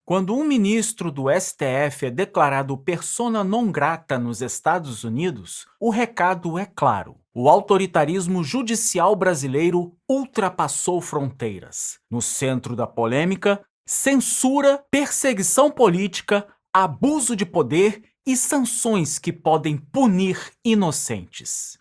Quando um ministro do STF é declarado persona non grata nos Estados Unidos, o recado é claro. O autoritarismo judicial brasileiro ultrapassou fronteiras. No centro da polêmica, censura, perseguição política, abuso de poder e sanções que podem punir inocentes.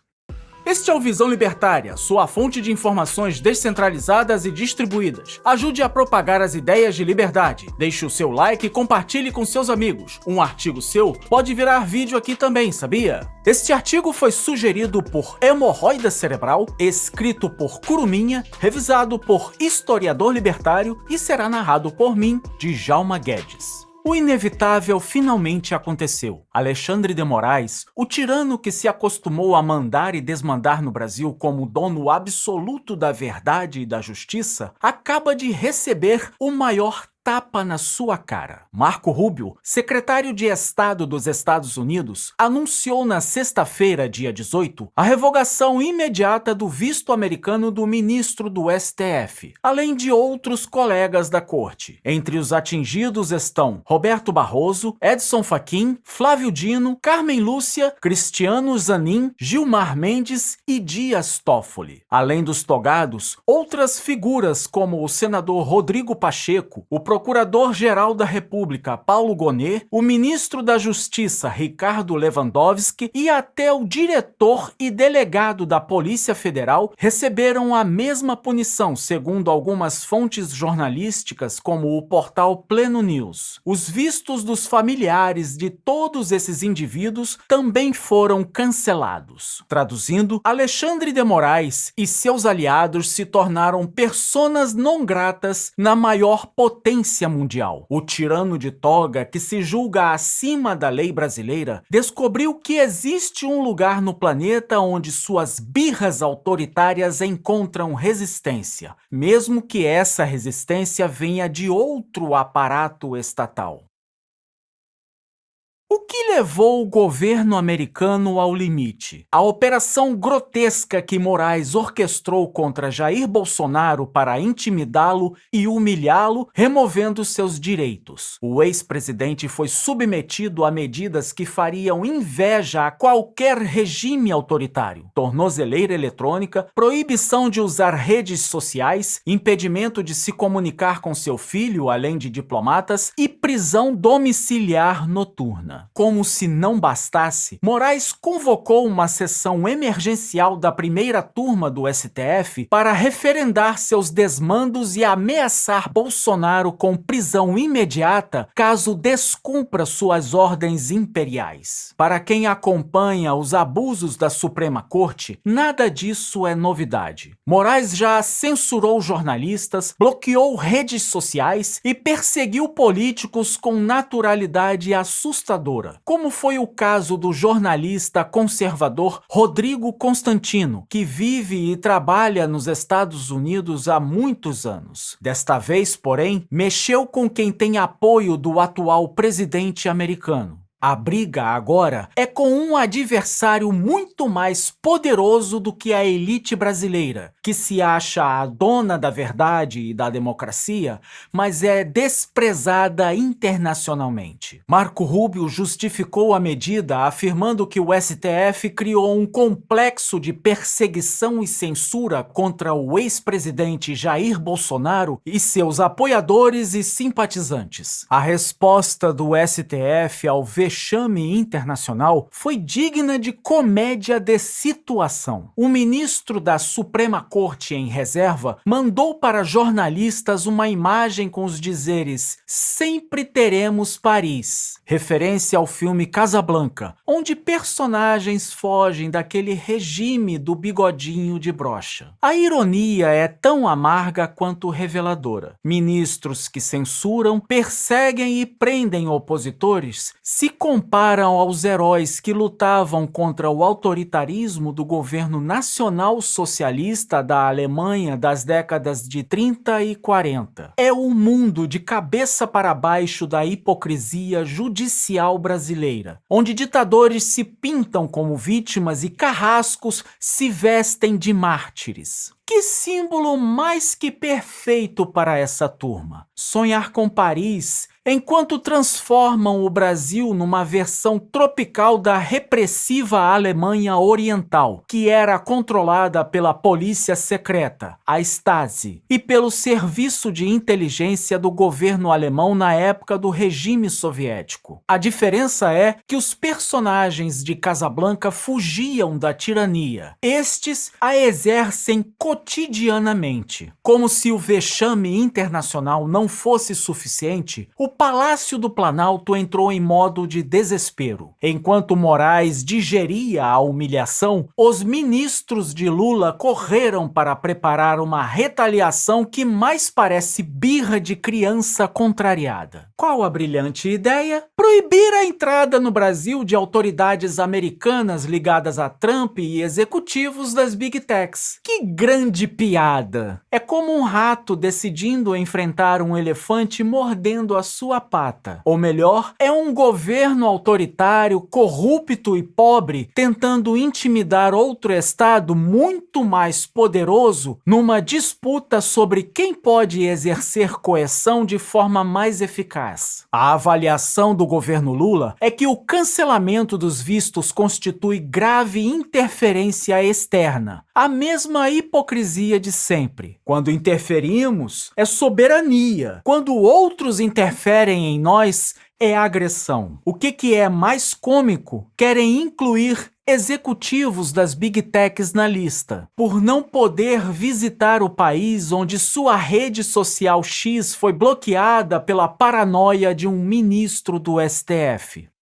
Este é o Visão Libertária, sua fonte de informações descentralizadas e distribuídas. Ajude a propagar as ideias de liberdade. Deixe o seu like e compartilhe com seus amigos. Um artigo seu pode virar vídeo aqui também, sabia? Este artigo foi sugerido por Hemorroida Cerebral, escrito por Curuminha, revisado por Historiador Libertário e será narrado por mim, Djalma Guedes. O inevitável finalmente aconteceu. Alexandre de Moraes, o tirano que se acostumou a mandar e desmandar no Brasil como dono absoluto da verdade e da justiça, acaba de receber o maior tapa na sua cara. Marco Rubio, secretário de Estado dos Estados Unidos, anunciou na sexta-feira, dia 18, a revogação imediata do visto americano do ministro do STF, além de outros colegas da corte. Entre os atingidos estão Roberto Barroso, Edson Fachin, Flávio Dino, Carmen Lúcia, Cristiano Zanin, Gilmar Mendes e Dias Toffoli. Além dos togados, outras figuras como o senador Rodrigo Pacheco, o Procurador-Geral da República, Paulo Gonet, o ministro da Justiça, Ricardo Lewandowski, e até o diretor e delegado da Polícia Federal receberam a mesma punição, segundo algumas fontes jornalísticas, como o portal Pleno News. Os vistos dos familiares de todos esses indivíduos também foram cancelados. Traduzindo, Alexandre de Moraes e seus aliados se tornaram personas non gratas na maior potência mundial. O tirano de toga, que se julga acima da lei brasileira, descobriu que existe um lugar no planeta onde suas birras autoritárias encontram resistência, mesmo que essa resistência venha de outro aparato estatal. O que levou o governo americano ao limite? A operação grotesca que Moraes orquestrou contra Jair Bolsonaro para intimidá-lo e humilhá-lo, removendo seus direitos. O ex-presidente foi submetido a medidas que fariam inveja a qualquer regime autoritário. Tornozeleira eletrônica, proibição de usar redes sociais, impedimento de se comunicar com seu filho, além de diplomatas, e prisão domiciliar noturna. Como se não bastasse, Moraes convocou uma sessão emergencial da primeira turma do STF para referendar seus desmandos e ameaçar Bolsonaro com prisão imediata caso descumpra suas ordens imperiais. Para quem acompanha os abusos da Suprema Corte, nada disso é novidade. Moraes já censurou jornalistas, bloqueou redes sociais e perseguiu políticos com naturalidade assustadora, como foi o caso do jornalista conservador Rodrigo Constantino, que vive e trabalha nos Estados Unidos há muitos anos. Desta vez, porém, mexeu com quem tem apoio do atual presidente americano. A briga agora é com um adversário muito mais poderoso do que a elite brasileira, que se acha a dona da verdade e da democracia, mas é desprezada internacionalmente. Marco Rubio justificou a medida afirmando que o STF criou um complexo de perseguição e censura contra o ex-presidente Jair Bolsonaro e seus apoiadores e simpatizantes. A resposta do STF ao vexame internacional foi digna de comédia de situação. O ministro da Suprema Corte em reserva mandou para jornalistas uma imagem com os dizeres "Sempre teremos Paris", referência ao filme Casablanca, onde personagens fogem daquele regime do bigodinho de brocha. A ironia é tão amarga quanto reveladora. Ministros que censuram, perseguem e prendem opositores se comparam aos heróis que lutavam contra o autoritarismo do governo nacional socialista da Alemanha das décadas de 30 e 40. É o mundo de cabeça para baixo da hipocrisia judicial brasileira, onde ditadores se pintam como vítimas e carrascos se vestem de mártires. Que símbolo mais que perfeito para essa turma! Sonhar com Paris enquanto transformam o Brasil numa versão tropical da repressiva Alemanha Oriental, que era controlada pela polícia secreta, a Stasi, e pelo serviço de inteligência do governo alemão na época do regime soviético. A diferença é que os personagens de Casablanca fugiam da tirania. Estes a exercem cotidianamente. Como se o vexame internacional não fosse suficiente, o Palácio do Planalto entrou em modo de desespero. Enquanto Moraes digeria a humilhação, os ministros de Lula correram para preparar uma retaliação que mais parece birra de criança contrariada. Qual a brilhante ideia? Proibir a entrada no Brasil de autoridades americanas ligadas a Trump e executivos das Big Techs. Que grande piada! É como um rato decidindo enfrentar um elefante mordendo a sua pata. Ou melhor, é um governo autoritário, corrupto e pobre tentando intimidar outro estado muito mais poderoso numa disputa sobre quem pode exercer coerção de forma mais eficaz. A avaliação do governo Lula é que o cancelamento dos vistos constitui grave interferência externa, a mesma hipocrisia de sempre. Quando interferimos, é soberania. Quando outros interferem em nós, é agressão. O que é mais cômico? Querem incluir executivos das Big Techs na lista, por não poder visitar o país onde sua rede social X foi bloqueada pela paranoia de um ministro do STF.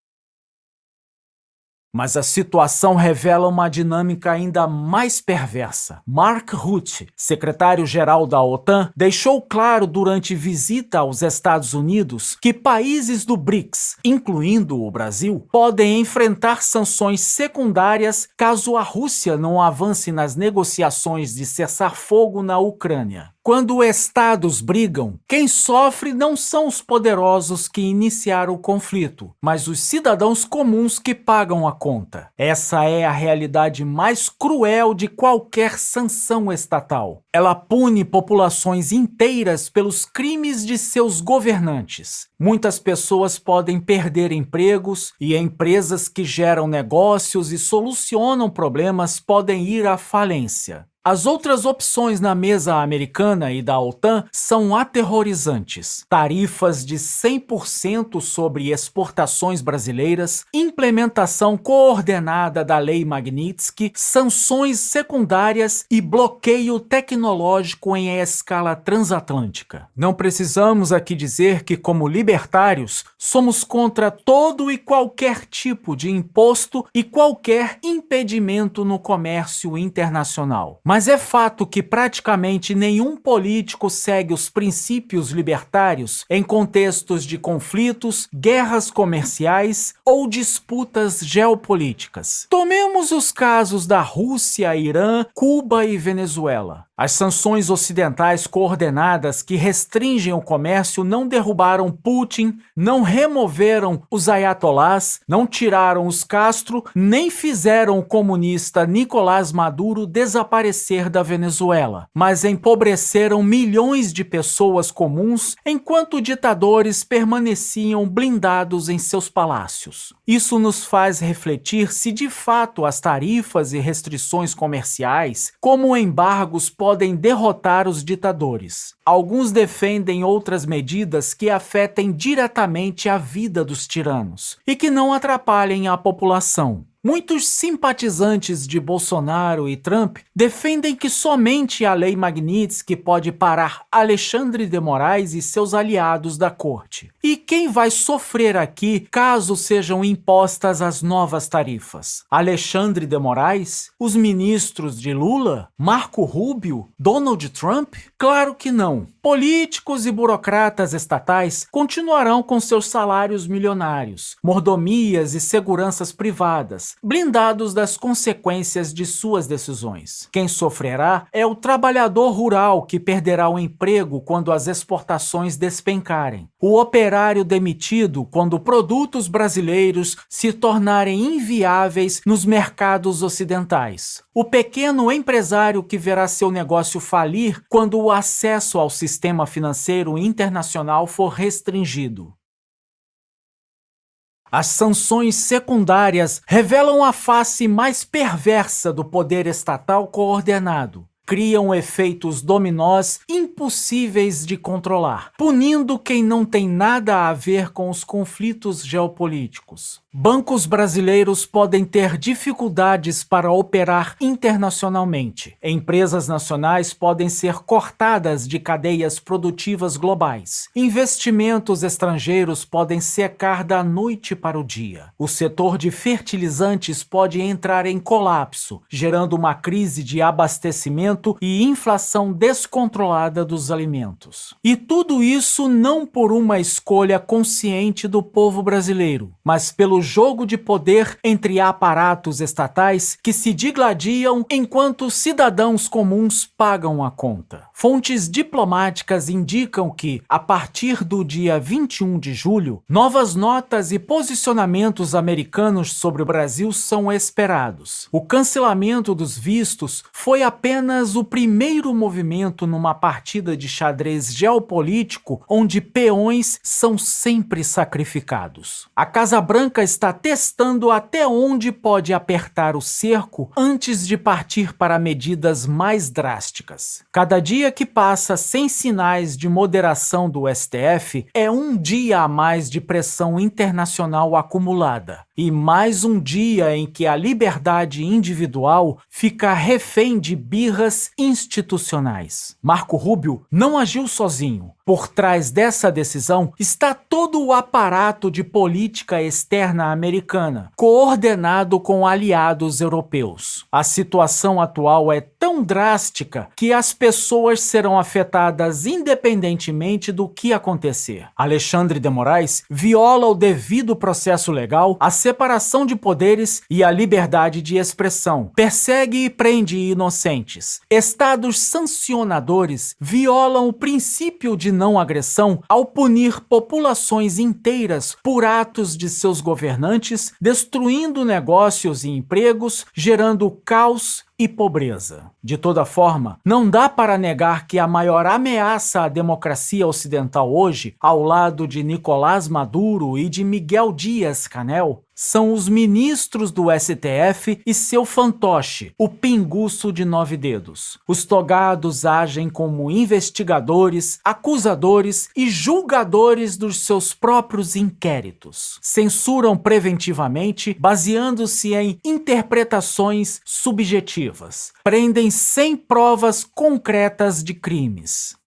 Mas a situação revela uma dinâmica ainda mais perversa. Mark Rutte, secretário-geral da OTAN, deixou claro durante visita aos Estados Unidos que países do BRICS, incluindo o Brasil, podem enfrentar sanções secundárias caso a Rússia não avance nas negociações de cessar-fogo na Ucrânia. Quando estados brigam, quem sofre não são os poderosos que iniciaram o conflito, mas os cidadãos comuns que pagam a conta. Essa é a realidade mais cruel de qualquer sanção estatal. Ela pune populações inteiras pelos crimes de seus governantes. Muitas pessoas podem perder empregos e empresas que geram negócios e solucionam problemas podem ir à falência. As outras opções na mesa americana e da OTAN são aterrorizantes. Tarifas de 100% sobre exportações brasileiras, implementação coordenada da Lei Magnitsky, sanções secundárias e bloqueio tecnológico em escala transatlântica. Não precisamos aqui dizer que, como libertários, somos contra todo e qualquer tipo de imposto e qualquer impedimento no comércio internacional. Mas é fato que praticamente nenhum político segue os princípios libertários em contextos de conflitos, guerras comerciais ou disputas geopolíticas. Tomemos os casos da Rússia, Irã, Cuba e Venezuela. As sanções ocidentais coordenadas que restringem o comércio não derrubaram Putin, não removeram os ayatolás, não tiraram os Castro, nem fizeram o comunista Nicolás Maduro desaparecer da Venezuela, mas empobreceram milhões de pessoas comuns enquanto ditadores permaneciam blindados em seus palácios. Isso nos faz refletir se de fato as tarifas e restrições comerciais, como embargos, podem derrotar os ditadores. Alguns defendem outras medidas que afetem diretamente a vida dos tiranos e que não atrapalhem a população. Muitos simpatizantes de Bolsonaro e Trump defendem que somente a Lei Magnitsky pode parar Alexandre de Moraes e seus aliados da corte. E quem vai sofrer aqui caso sejam impostas as novas tarifas? Alexandre de Moraes? Os ministros de Lula? Marco Rubio? Donald Trump? Claro que não. Políticos e burocratas estatais continuarão com seus salários milionários, mordomias e seguranças privadas, blindados das consequências de suas decisões. Quem sofrerá é o trabalhador rural que perderá o emprego quando as exportações despencarem, o operário demitido quando produtos brasileiros se tornarem inviáveis nos mercados ocidentais, o pequeno empresário que verá seu negócio falir quando o acesso ao sistema financeiro internacional for restringido. As sanções secundárias revelam a face mais perversa do poder estatal coordenado. Criam efeitos dominós impossíveis de controlar, punindo quem não tem nada a ver com os conflitos geopolíticos. Bancos brasileiros podem ter dificuldades para operar internacionalmente. Empresas nacionais podem ser cortadas de cadeias produtivas globais. Investimentos estrangeiros podem secar da noite para o dia. O setor de fertilizantes pode entrar em colapso, gerando uma crise de abastecimento e inflação descontrolada dos alimentos. E tudo isso não por uma escolha consciente do povo brasileiro, mas pelo jogo de poder entre aparatos estatais que se digladiam enquanto cidadãos comuns pagam a conta. Fontes diplomáticas indicam que, a partir do dia 21 de julho, novas notas e posicionamentos americanos sobre o Brasil são esperados. O cancelamento dos vistos foi apenas o primeiro movimento numa partida de xadrez geopolítico onde peões são sempre sacrificados. A Casa Branca está testando até onde pode apertar o cerco antes de partir para medidas mais drásticas. Cada dia que passa sem sinais de moderação do STF é um dia a mais de pressão internacional acumulada e mais um dia em que a liberdade individual fica refém de birras institucionais. Marco Rubio não agiu sozinho. Por trás dessa decisão está todo o aparato de política externa americana, coordenado com aliados europeus. A situação atual é tão drástica que as pessoas serão afetadas independentemente do que acontecer. Alexandre de Moraes viola o devido processo legal, a separação de poderes e a liberdade de expressão. Persegue e prende inocentes. Estados sancionadores violam o princípio de não agressão ao punir populações inteiras por atos de seus governantes, destruindo negócios e empregos, gerando caos e pobreza. De toda forma, não dá para negar que a maior ameaça à democracia ocidental hoje, ao lado de Nicolás Maduro e de Miguel Dias-Canel, são os ministros do STF e seu fantoche, o pinguço de 9 dedos. Os togados agem como investigadores, acusadores e julgadores dos seus próprios inquéritos. Censuram preventivamente, baseando-se em interpretações subjetivas. Prendem sem provas concretas de crimes.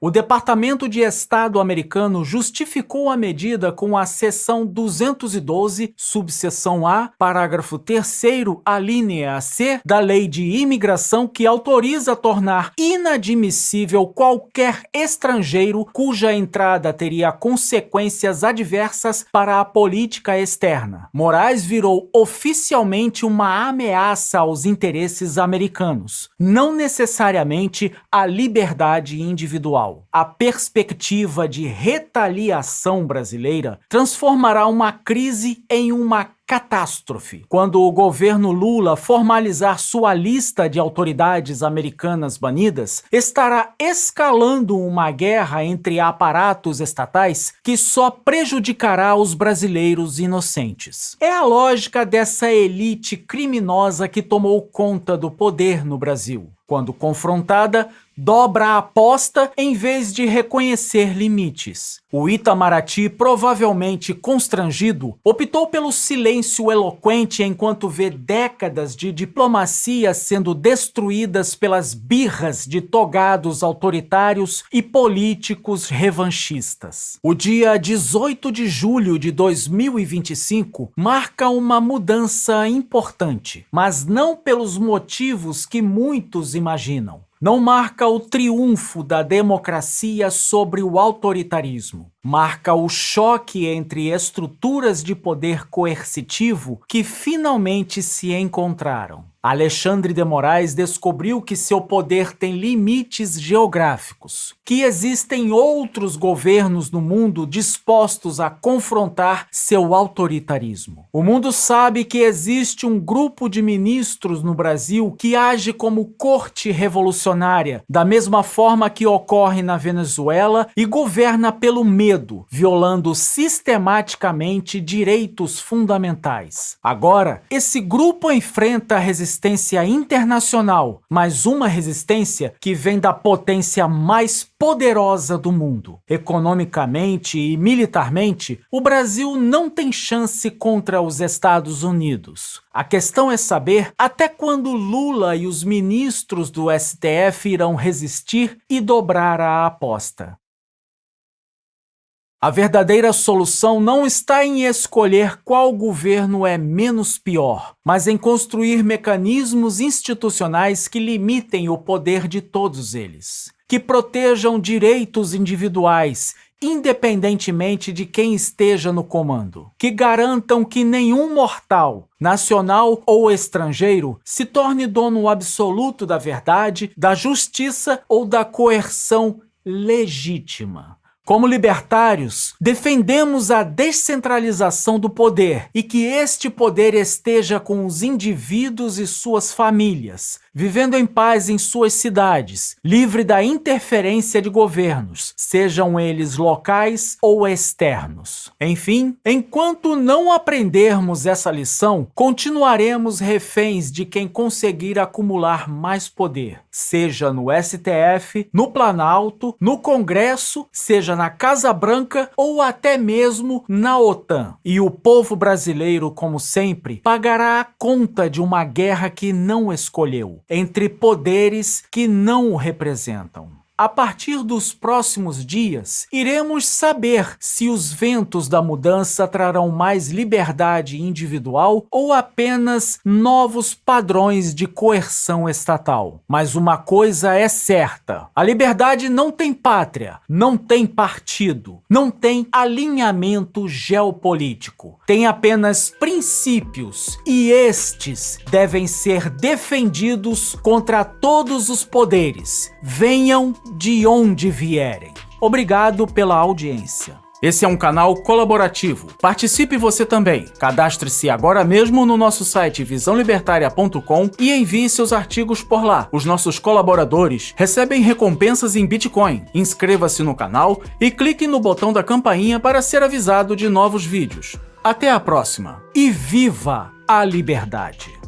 O Departamento de Estado americano justificou a medida com a seção 212, subseção A, parágrafo 3º, alínea C, da Lei de Imigração, que autoriza tornar inadmissível qualquer estrangeiro cuja entrada teria consequências adversas para a política externa. Moraes virou oficialmente uma ameaça aos interesses americanos, não necessariamente à liberdade individual. A perspectiva de retaliação brasileira transformará uma crise em uma catástrofe. Quando o governo Lula formalizar sua lista de autoridades americanas banidas, estará escalando uma guerra entre aparatos estatais que só prejudicará os brasileiros inocentes. É a lógica dessa elite criminosa que tomou conta do poder no Brasil. Quando confrontada, dobra a aposta em vez de reconhecer limites. O Itamaraty, provavelmente constrangido, optou pelo silêncio eloquente enquanto vê décadas de diplomacia sendo destruídas pelas birras de togados autoritários e políticos revanchistas. O dia 18 de julho de 2025 marca uma mudança importante, mas não pelos motivos que muitos imaginam. Não marca o triunfo da democracia sobre o autoritarismo. Marca o choque entre estruturas de poder coercitivo que finalmente se encontraram. Alexandre de Moraes descobriu que seu poder tem limites geográficos, que existem outros governos no mundo dispostos a confrontar seu autoritarismo. O mundo sabe que existe um grupo de ministros no Brasil que age como corte revolucionária, da mesma forma que ocorre na Venezuela, e governa pelo medo, violando sistematicamente direitos fundamentais. Agora, esse grupo enfrenta resistência internacional, mas uma resistência que vem da potência mais poderosa do mundo. Economicamente e militarmente, o Brasil não tem chance contra os Estados Unidos. A questão é saber até quando Lula e os ministros do STF irão resistir e dobrar a aposta. A verdadeira solução não está em escolher qual governo é menos pior, mas em construir mecanismos institucionais que limitem o poder de todos eles, que protejam direitos individuais, independentemente de quem esteja no comando, que garantam que nenhum mortal, nacional ou estrangeiro, se torne dono absoluto da verdade, da justiça ou da coerção legítima. Como libertários, defendemos a descentralização do poder e que este poder esteja com os indivíduos e suas famílias, vivendo em paz em suas cidades, livre da interferência de governos, sejam eles locais ou externos. Enfim, enquanto não aprendermos essa lição, continuaremos reféns de quem conseguir acumular mais poder, seja no STF, no Planalto, no Congresso, seja na Casa Branca ou até mesmo na OTAN. E o povo brasileiro, como sempre, pagará a conta de uma guerra que não escolheu, entre poderes que não o representam. A partir dos próximos dias, iremos saber se os ventos da mudança trarão mais liberdade individual ou apenas novos padrões de coerção estatal. Mas uma coisa é certa: a liberdade não tem pátria, não tem partido, não tem alinhamento geopolítico. Tem apenas princípios, e estes devem ser defendidos contra todos os poderes, venham de onde vierem. Obrigado pela audiência. Esse é um canal colaborativo. Participe você também. Cadastre-se agora mesmo no nosso site visãolibertaria.com e envie seus artigos por lá. Os nossos colaboradores recebem recompensas em Bitcoin. Inscreva-se no canal e clique no botão da campainha para ser avisado de novos vídeos. Até a próxima e viva a liberdade!